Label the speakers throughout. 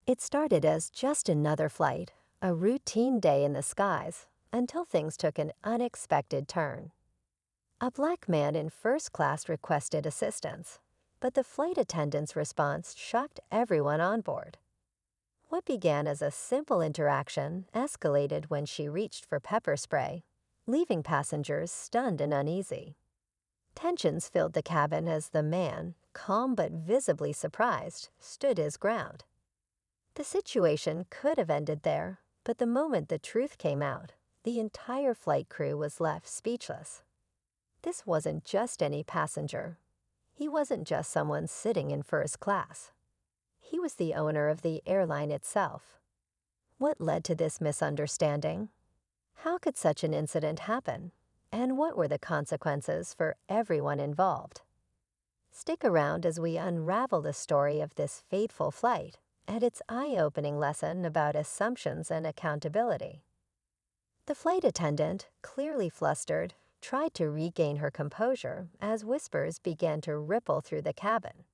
Speaker 1: It started as just another flight, a routine day in the skies, until things took an unexpected turn. A black man in first class requested assistance, but the flight attendant's response shocked everyone on board. What began as a simple interaction escalated when she reached for pepper spray, leaving passengers stunned and uneasy. Tensions filled the cabin as the man, calm but visibly surprised, stood his ground. The situation could have ended there, but the moment the truth came out, the entire flight crew was left speechless. This wasn't just any passenger. He wasn't just someone sitting in first class. He was the owner of the airline itself. What led to this misunderstanding? How could such an incident happen? And what were the consequences for everyone involved? Stick around as we unravel the story of this fateful flight and its eye-opening lesson about assumptions and accountability. The flight attendant, clearly flustered, tried to regain her composure as whispers began to ripple through the cabin.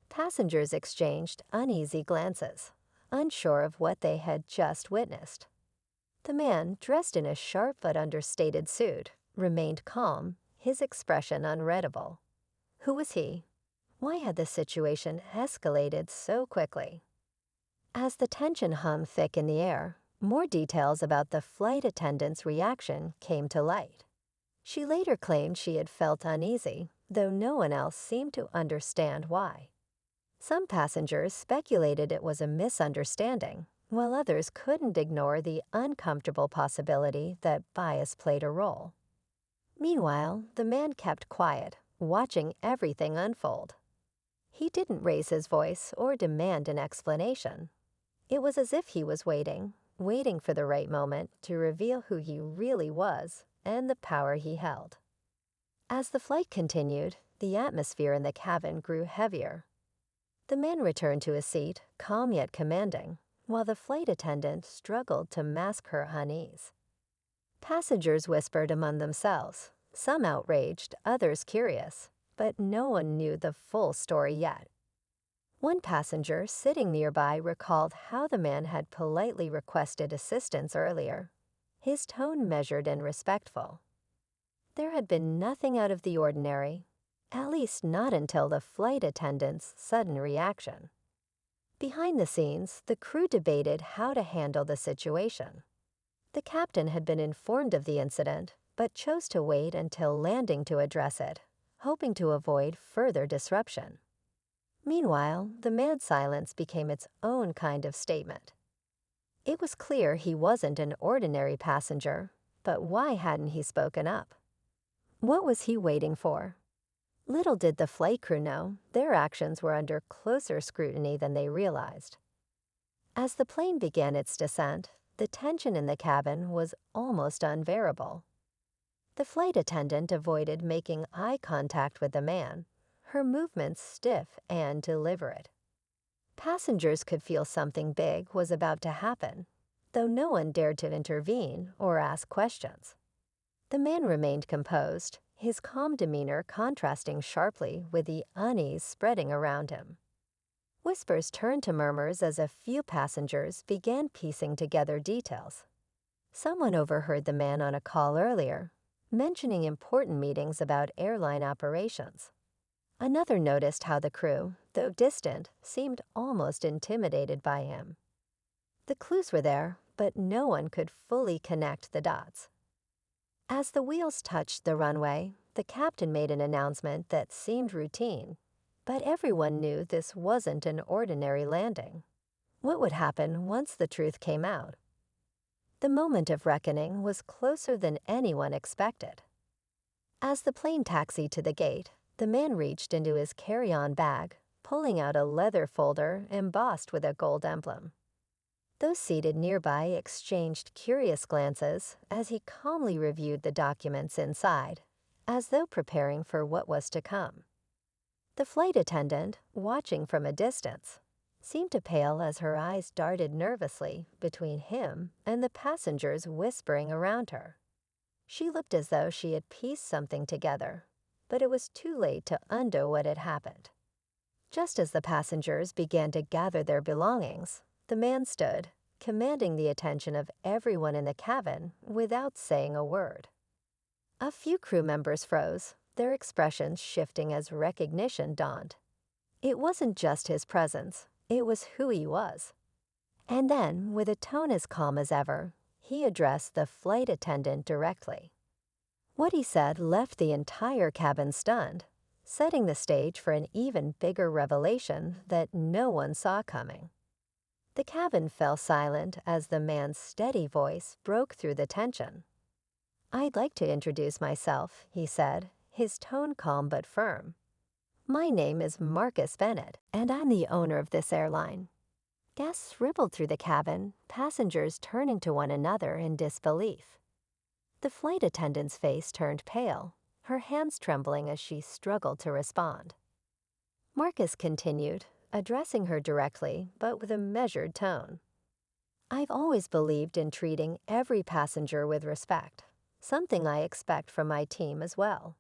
Speaker 1: Passengers exchanged uneasy glances, unsure of what they had just witnessed. The man, dressed in a sharp but understated suit, remained calm, his expression unreadable. Who was he? Why had the situation escalated so quickly? As the tension hung thick in the air, more details about the flight attendant's reaction came to light. She later claimed she had felt uneasy, though no one else seemed to understand why. Some passengers speculated it was a misunderstanding, while others couldn't ignore the uncomfortable possibility that bias played a role. Meanwhile, the man kept quiet, watching everything unfold. He didn't raise his voice or demand an explanation. It was as if he was waiting for the right moment to reveal who he really was and the power he held. As the flight continued, the atmosphere in the cabin grew heavier. The man returned to his seat, calm yet commanding, while the flight attendant struggled to mask her unease. Passengers whispered among themselves, some outraged, others curious, but no one knew the full story yet. One passenger sitting nearby recalled how the man had politely requested assistance earlier, his tone measured and respectful. There had been nothing out of the ordinary, at least not until the flight attendant's sudden reaction. Behind the scenes, the crew debated how to handle the situation. The captain had been informed of the incident, but chose to wait until landing to address it, hoping to avoid further disruption. Meanwhile, the man's silence became its own kind of statement. It was clear he wasn't an ordinary passenger, but why hadn't he spoken up? What was he waiting for? Little did the flight crew know, their actions were under closer scrutiny than they realized. As the plane began its descent, the tension in the cabin was almost unbearable. The flight attendant avoided making eye contact with the man, her movements stiff and deliberate. Passengers could feel something big was about to happen, though no one dared to intervene or ask questions. The man remained composed, his calm demeanor contrasting sharply with the unease spreading around him. Whispers turned to murmurs as a few passengers began piecing together details. Someone overheard the man on a call earlier, mentioning important meetings about airline operations. Another noticed how the crew, though distant, seemed almost intimidated by him. The clues were there, but no one could fully connect the dots. As the wheels touched the runway, the captain made an announcement that seemed routine, but everyone knew this wasn't an ordinary landing. What would happen once the truth came out? The moment of reckoning was closer than anyone expected. As the plane taxied to the gate, the man reached into his carry-on bag, pulling out a leather folder embossed with a gold emblem. Those seated nearby exchanged curious glances as he calmly reviewed the documents inside, as though preparing for what was to come. The flight attendant, watching from a distance, seemed to pale as her eyes darted nervously between him and the passengers whispering around her. She looked as though she had pieced something together, but it was too late to undo what had happened. Just as the passengers began to gather their belongings, the man stood, commanding the attention of everyone in the cabin without saying a word. A few crew members froze, their expressions shifting as recognition dawned. It wasn't just his presence, it was who he was. And then, with a tone as calm as ever, he addressed the flight attendant directly. What he said left the entire cabin stunned, setting the stage for an even bigger revelation that no one saw coming. The cabin fell silent as the man's steady voice broke through the tension. "I'd like to introduce myself," he said, his tone calm but firm. "My name is Marcus Bennett, and I'm the owner of this airline." Guests rippled through the cabin, passengers turning to one another in disbelief. The flight attendant's face turned pale, her hands trembling as she struggled to respond. Marcus continued, addressing her directly, but with a measured tone. "I've always believed in treating every passenger with respect, something I expect from my team as well.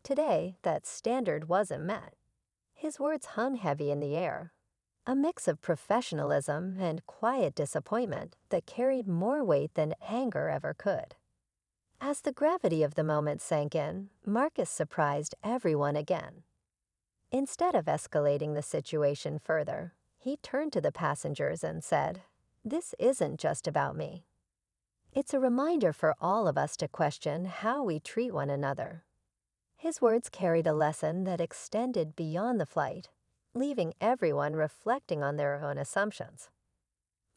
Speaker 1: Today, that standard wasn't met." His words hung heavy in the air, a mix of professionalism and quiet disappointment that carried more weight than anger ever could. As the gravity of the moment sank in, Marcus surprised everyone again. Instead of escalating the situation further, he turned to the passengers and said, "This isn't just about me. It's a reminder for all of us to question how we treat one another." His words carried a lesson that extended beyond the flight, leaving everyone reflecting on their own assumptions.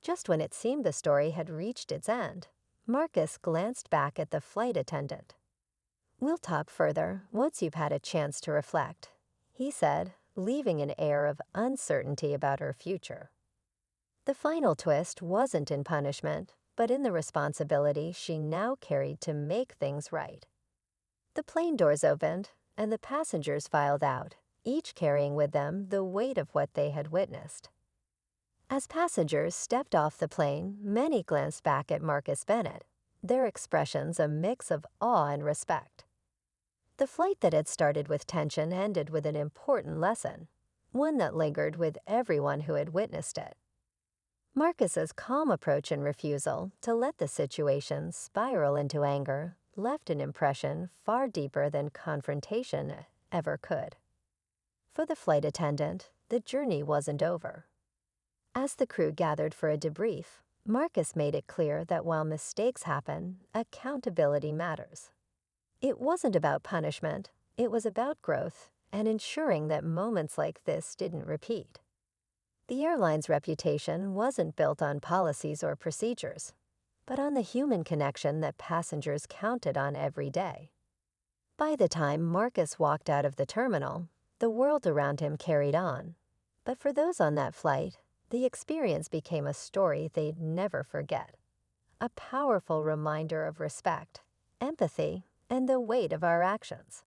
Speaker 1: Just when it seemed the story had reached its end, Marcus glanced back at the flight attendant. "We'll talk further once you've had a chance to reflect," he said, leaving an air of uncertainty about her future. The final twist wasn't in punishment, but in the responsibility she now carried to make things right. The plane doors opened, and the passengers filed out, each carrying with them the weight of what they had witnessed. As passengers stepped off the plane, many glanced back at Marcus Bennett, their expressions a mix of awe and respect. The flight that had started with tension ended with an important lesson, one that lingered with everyone who had witnessed it. Marcus's calm approach and refusal to let the situation spiral into anger left an impression far deeper than confrontation ever could. For the flight attendant, the journey wasn't over. As the crew gathered for a debrief, Marcus made it clear that while mistakes happen, accountability matters. It wasn't about punishment, it was about growth and ensuring that moments like this didn't repeat. The airline's reputation wasn't built on policies or procedures, but on the human connection that passengers counted on every day. By the time Marcus walked out of the terminal, the world around him carried on. But for those on that flight, the experience became a story they'd never forget. A powerful reminder of respect, empathy, and the weight of our actions.